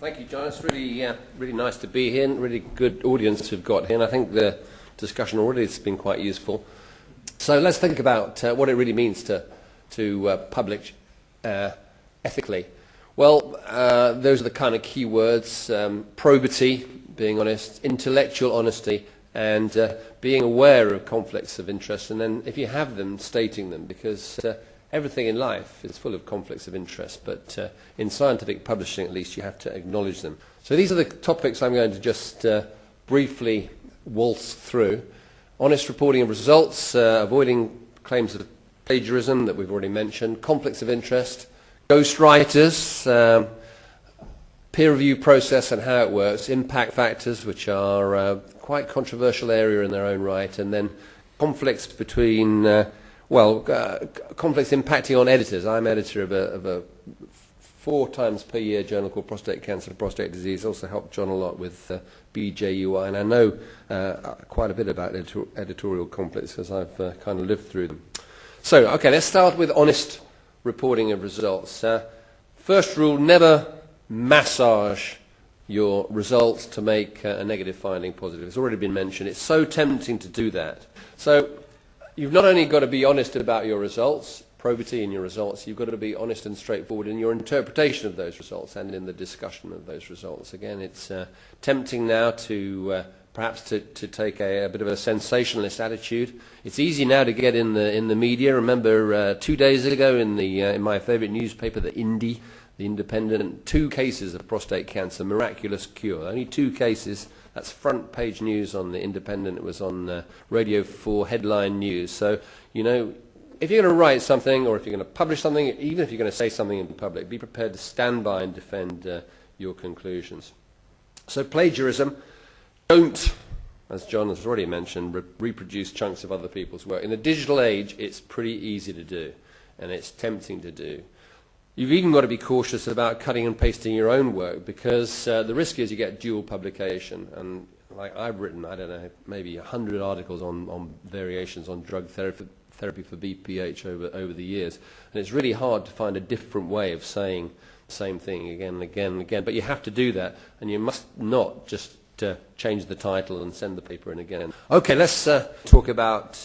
Thank you, John. It's really nice to be here, and really good audience we've got here, and I think the discussion already has been quite useful. So let's think about what it really means to publish ethically. Well, those are the kind of key words: probity, being honest; intellectual honesty; and being aware of conflicts of interest, and then if you have them, stating them, because everything in life is full of conflicts of interest, but in scientific publishing at least you have to acknowledge them. So these are the topics I'm going to just briefly waltz through. Honest reporting of results, avoiding claims of plagiarism that we've already mentioned, conflicts of interest, ghostwriters, peer review process and how it works, impact factors, which are quite controversial area in their own right, and then conflicts between conflicts impacting on editors. I'm editor of a 4 times per year journal called Prostate Cancer and Prostate Disease. Also helped John a lot with BJUI, and I know quite a bit about editorial conflicts because I've kind of lived through them. So, okay, let's start with honest reporting of results. First rule, never massage your results to make a negative finding positive. It's already been mentioned. It's so tempting to do that. So you've not only got to be honest about your results, probity in your results, you've got to be honest and straightforward in your interpretation of those results and in the discussion of those results. Again, it's tempting now to perhaps to take a bit of a sensationalist attitude. It's easy now to get in the media. Remember 2 days ago in my favourite newspaper, the Independent, 2 cases of prostate cancer, miraculous cure. Only 2 cases. That's front page news on the Independent. It was on Radio 4 headline news. So, you know, if you're going to write something or if you're going to publish something, even if you're going to say something in public, be prepared to stand by and defend your conclusions. So plagiarism, don't, as John has already mentioned, reproduce chunks of other people's work. In the digital age, it's pretty easy to do, and it's tempting to do. You've even got to be cautious about cutting and pasting your own work, because the risk is you get dual publication. And like I've written, I don't know, maybe 100 articles on variations on drug therapy for BPH over the years. And it's really hard to find a different way of saying the same thing again and again and again. But you have to do that, and you must not just change the title and send the paper in again. Okay, let's talk about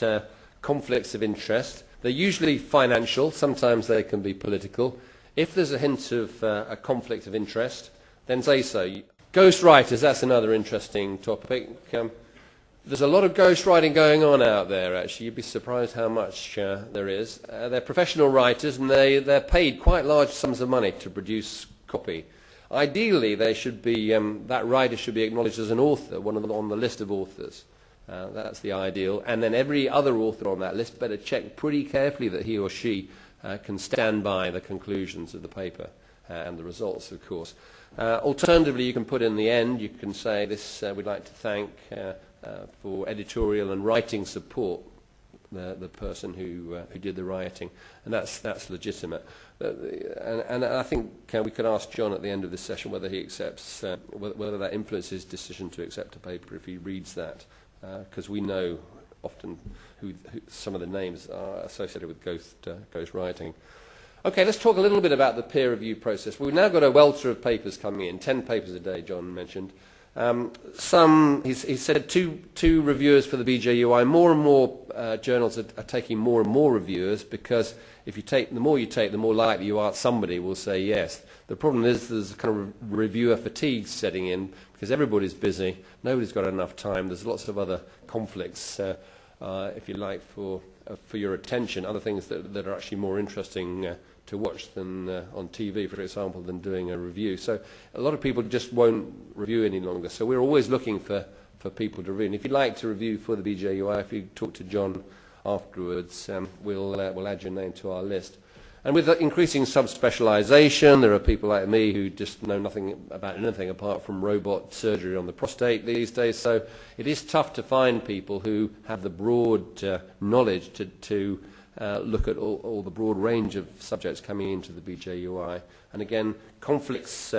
conflicts of interest. They're usually financial. Sometimes they can be political. If there's a hint of a conflict of interest, then say so. Ghostwriters, that's another interesting topic. There's a lot of ghostwriting going on out there, actually. You'd be surprised how much there is. They're professional writers, and they're paid quite large sums of money to produce copy. Ideally, they should be, that writer should be acknowledged as an author, one of them on the list of authors. That's the ideal. And then every other author on that list better check pretty carefully that he or she can stand by the conclusions of the paper and the results, of course. Alternatively, you can put in the end, you can say this, we'd like to thank for editorial and writing support the person who did the writing, and that's legitimate. And I think we could ask John at the end of this session whether he accepts, whether that influences his decision to accept a paper if he reads that, because we know often who some of the names are associated with ghost writing. Okay, let's talk a little bit about the peer review process. We've now got a welter of papers coming in, 10 papers a day, John mentioned. He said two reviewers for the BJUI. More and more journals are taking more and more reviewers, because if you take, the more you take, the more likely you are somebody will say yes. The problem is there's kind of reviewer fatigue setting in, because everybody's busy, nobody's got enough time, there's lots of other conflicts, if you like, for your attention, other things that are actually more interesting to watch than on TV, for example, than doing a review. So a lot of people just won't review any longer. So we're always looking for people to review. And if you'd like to review for the BJUI, if you talk to John afterwards, we'll add your name to our list. And with increasing subspecialization, there are people like me who just know nothing about anything apart from robot surgery on the prostate these days. So it is tough to find people who have the broad knowledge to look at all the broad range of subjects coming into the BJUI. And again, conflicts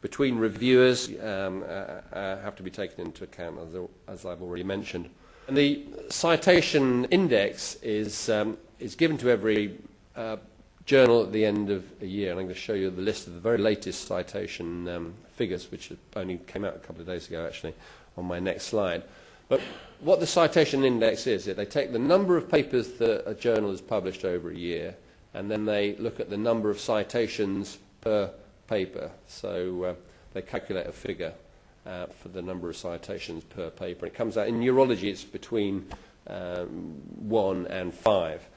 between reviewers have to be taken into account, as I've already mentioned. And the Citation Index is given to every journal at the end of a year. And I'm going to show you the list of the very latest citation figures, which only came out a couple of days ago, actually, on my next slide. But what the Citation Index is, they take the number of papers that a journal has published over a year, and then they look at the number of citations per paper. So they calculate a figure for the number of citations per paper. It comes out, in neurology, it's between 1 and 5,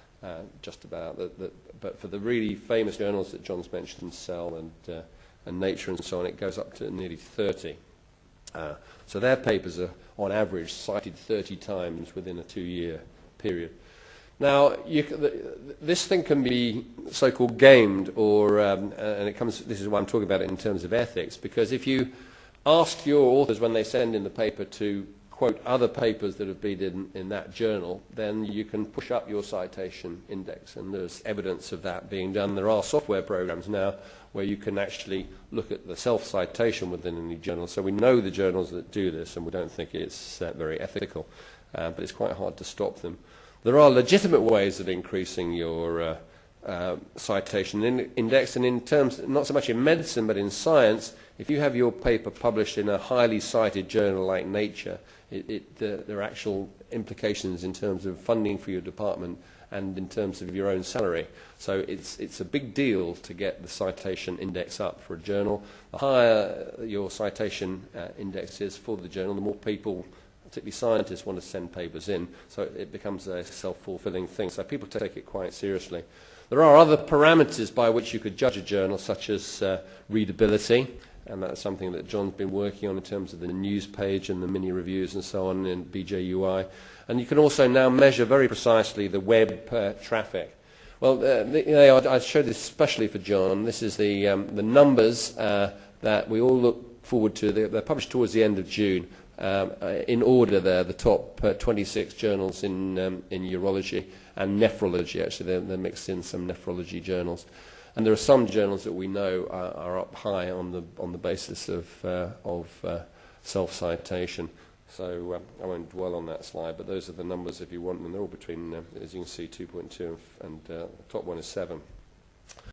just about. But for the really famous journals that John's mentioned, Cell and Nature and so on, it goes up to nearly 30. So their papers are, on average, cited 30 times within a 2-year period. Now, this thing can be so-called gamed, or and this is why I'm talking about it in terms of ethics, because if you ask your authors when they send in the paper to quote other papers that have been in that journal, then you can push up your citation index, and there's evidence of that being done. There are software programs now where you can actually look at the self-citation within any journal. So we know the journals that do this, and we don't think it's very ethical, but it's quite hard to stop them. There are legitimate ways of increasing your citation index, and in terms, not so much in medicine, but in science, if you have your paper published in a highly cited journal like Nature, there are actual implications in terms of funding for your department and in terms of your own salary. So it's a big deal to get the citation index up for a journal. The higher your citation index is for the journal, the more people, particularly scientists, want to send papers in. So it becomes a self-fulfilling thing. So people take it quite seriously. There are other parameters by which you could judge a journal, such as readability, and that's something that John's been working on in terms of the news page and the mini reviews and so on in BJUI. And you can also now measure very precisely the web traffic. Well, I showed this especially for John. This is the numbers that we all look forward to. They're published towards the end of June. In order there, the top 26 journals in urology and nephrology. Actually, they're mixed in some nephrology journals. And there are some journals that we know are up high on the basis of self-citation. So I won't dwell on that slide, but those are the numbers if you want them. They're all between, as you can see, 2.2 and the top one is 7.